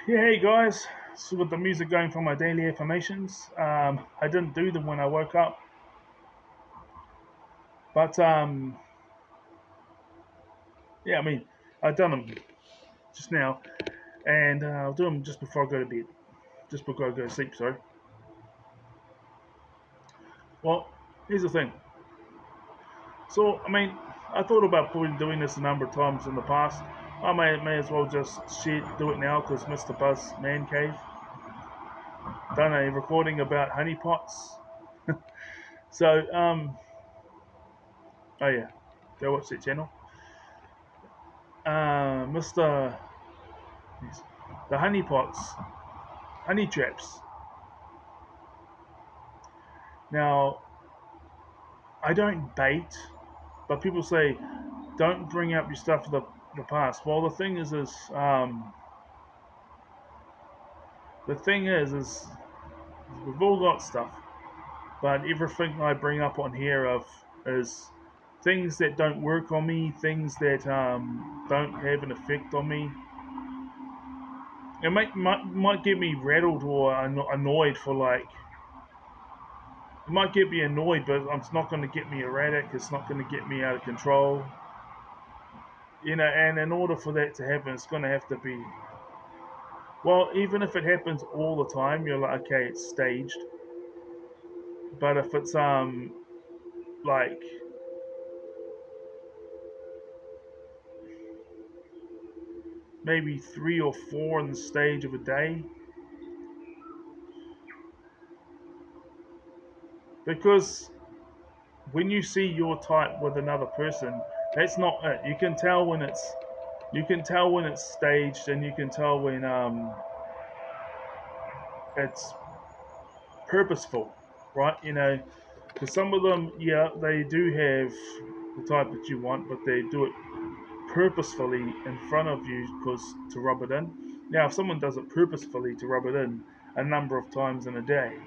Yeah, hey guys. So with the music going for my daily affirmations, I didn't do them when I woke up, but yeah, I mean, I've done them just now, and I'll do them just before I go to bed, just before I go to sleep. Sorry. Well, here's the thing. So I mean, I thought about doing this a number of times in the past. I may as well just do it now because Mr. Buzz Man Cave done a recording about honeypots. So oh yeah, go watch that channel. Mr. Yes. The honeypots, honey traps. Now, I don't bait, but people say don't bring up your stuff of the past. Well, the thing is we've all got stuff, but everything I bring up on here is things that don't work on me, things that don't have an effect on me. It might get me rattled or annoyed for like. It might get me annoyed, but it's not going to get me erratic. It's not going to get me out of control. And in order for that to happen, it's going to have to be. Well, even if it happens all the time, you're like, okay, it's staged. But if it's like maybe 3 or 4 in the stage of a day, because when you see your type with another person, that's not it. You can tell when it's staged, and you can tell when it's purposeful, right? Because some of them, yeah, they do have the type that you want, but they do it purposefully in front of you because to rub it in. Now, if someone does it purposefully to rub it in a number of times in a day,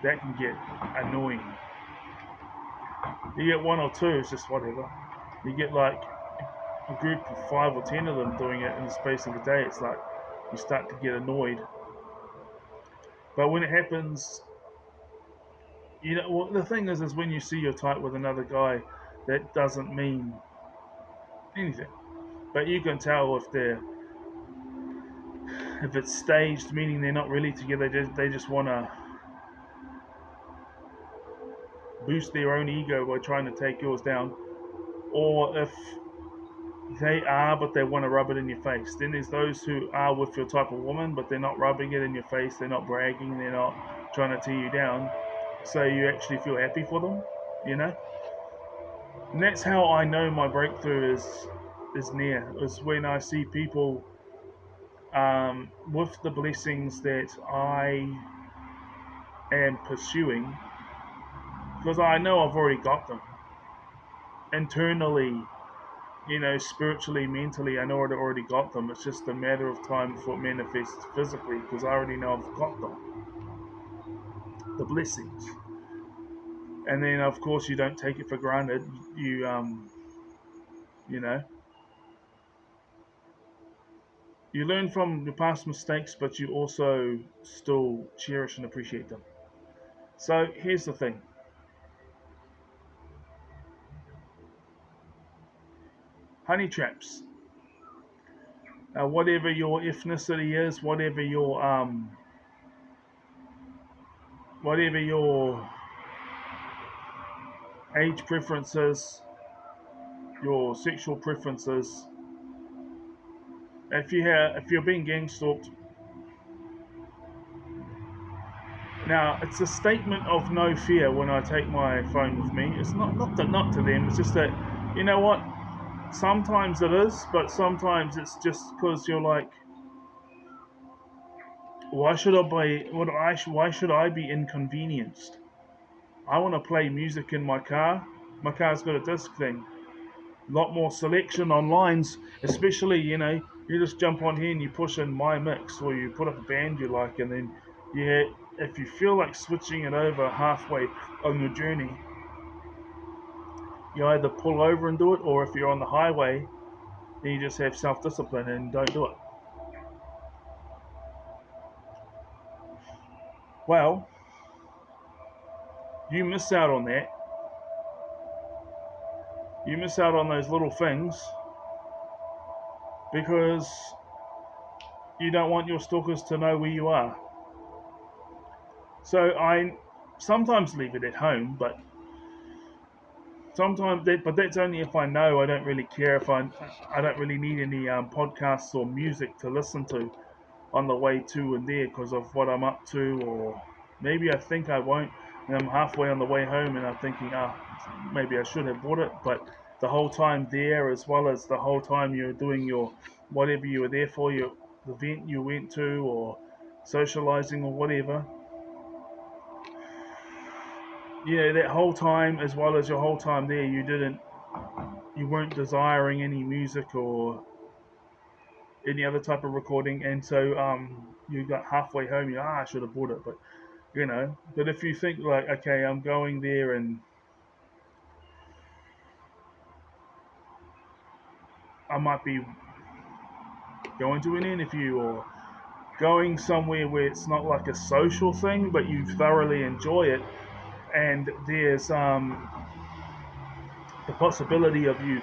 that can get annoying. You get 1 or 2, it's just whatever. You get like a group of 5 or 10 of them doing it in the space of a day, it's like you start to get annoyed. But when it happens, well, the thing is when you see your type with another guy, that doesn't mean anything. But you can tell if it's staged, meaning they're not really together. They just want to boost their own ego by trying to take yours down. Or if they are, but they want to rub it in your face. Then there's those who are with your type of woman, but they're not rubbing it in your face. They're not bragging. They're not trying to tear you down. So you actually feel happy for them, you know. And that's how I know my breakthrough is near. Is when I see people with the blessings that I am pursuing, because I know I've already got them internally, spiritually, mentally. I know I've already got them. It's just a matter of time before it manifests physically, because I already know I've got them, the blessings. And then, of course, you don't take it for granted. You know, you learn from your past mistakes, but you also still cherish and appreciate them. So here's the thing. Honey traps. Whatever your ethnicity is, whatever your age preferences, your sexual preferences. If you're being gang stalked, now it's a statement of no fear when I take my phone with me. It's not to them. It's just that you know what. Sometimes it is, but sometimes it's just because you're like, why should I be? Why should I be inconvenienced? I want to play music in my car. My car's got a disc thing. A lot more selection on lines, especially, you just jump on here and you push in my mix, or you put up a band you like, and then if you feel like switching it over halfway on your journey, you either pull over and do it, or if you're on the highway, then you just have self-discipline and don't do it. Well, you miss out on that. You miss out on those little things because you don't want your stalkers to know where you are. So I sometimes leave it at home, but but that's only if I know. I don't really care if I don't really need any podcasts or music to listen to on the way to and there because of what I'm up to, or maybe I think I won't, and I'm halfway on the way home and I'm thinking, maybe I should have bought it, but the whole time there, as well as the whole time you're doing your whatever you were there for, your event you went to, or socializing or whatever, that whole time, as well as your whole time there, you weren't desiring any music or any other type of recording, and so you got halfway home, I should have bought it, but if you think like, okay, I'm going there and I might be going to an interview or going somewhere where it's not like a social thing, but you thoroughly enjoy it, and there's the possibility of you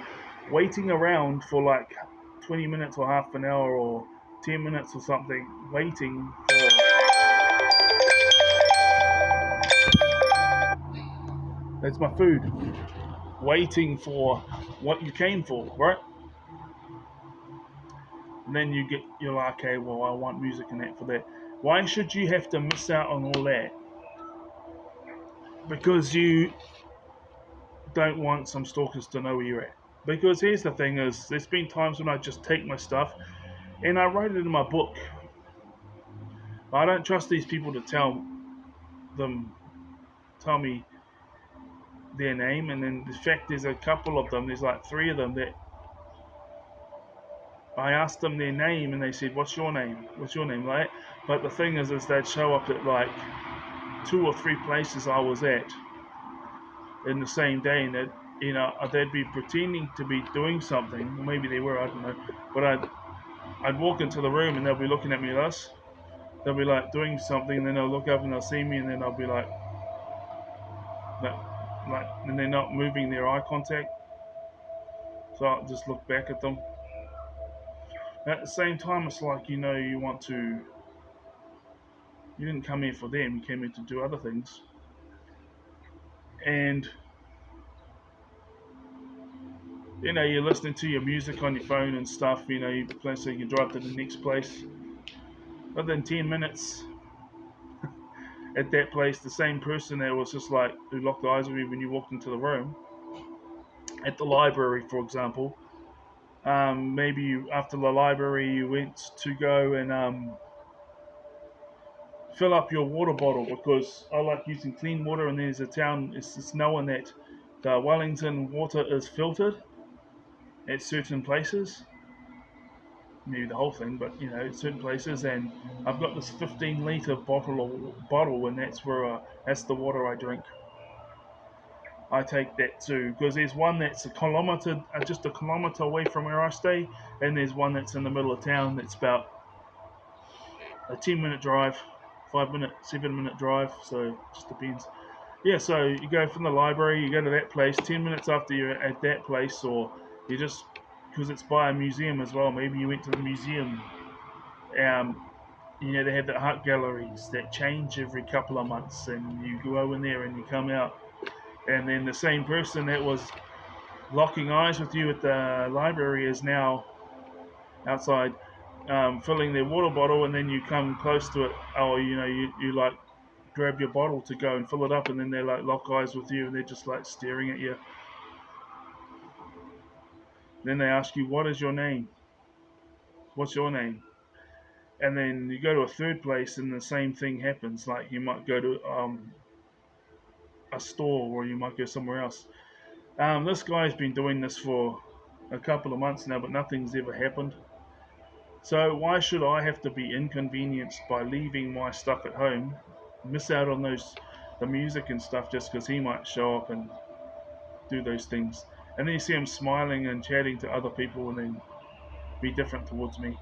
waiting around for like 20 minutes or half an hour or 10 minutes or something, waiting for that's my food, waiting for what you came for, right? And then you're like, okay, well, I want music and that for that. Why should you have to miss out on all that? Because you don't want some stalkers to know where you're at. Because here's the thing: is there's been times when I just take my stuff, and I wrote it in my book. I don't trust these people to them tell me their name, and then the fact there's a couple of them. There's like three of them that I asked them their name, and they said, "What's your name? What's your name?" Like, but the thing is they'd show up at like two or three places I was at in the same day, and that they'd be pretending to be doing something, or maybe they were, I don't know. But I'd walk into the room and they'll be looking at me like this. They'll be like doing something, and then they'll look up and they'll see me, and then I'll be like, and they're not moving their eye contact. So I'll just look back at them. At the same time, it's like you didn't come here for them. You came here to do other things, and you're listening to your music on your phone and stuff. You play so you can drive to the next place. But then 10 minutes at that place, the same person that was just like who locked eyes with you when you walked into the room at the library, for example. Maybe after the library you went to go and fill up your water bottle because I like using clean water, and there's a town, it's known that the Wellington water is filtered at certain places. Maybe the whole thing, but certain places, and I've got this 15 litre bottle, and that's the water I drink. I take that too because there's one that's just a kilometre away from where I stay, and there's one that's in the middle of town that's about a 10-minute drive, 5-minute, 7-minute drive, so it just depends. Yeah, so you go from the library, you go to that place, 10 minutes after you're at that place, or you just, because it's by a museum as well, maybe you went to the museum. Um, they have the art galleries that change every couple of months, and you go in there and you come out, and then the same person that was locking eyes with you at the library is now outside filling their water bottle, and then you come close to it, or you like grab your bottle to go and fill it up, and then they like lock eyes with you and they're just like staring at you. Then they ask you, what is your name? What's your name? And then you go to a third place and the same thing happens. Like you might go to a store, or you might go somewhere else. This guy's been doing this for a couple of months now, but nothing's ever happened. So why should I have to be inconvenienced by leaving my stuff at home, miss out on the music and stuff, just because he might show up and do those things, and then you see him smiling and chatting to other people, and then be different towards me.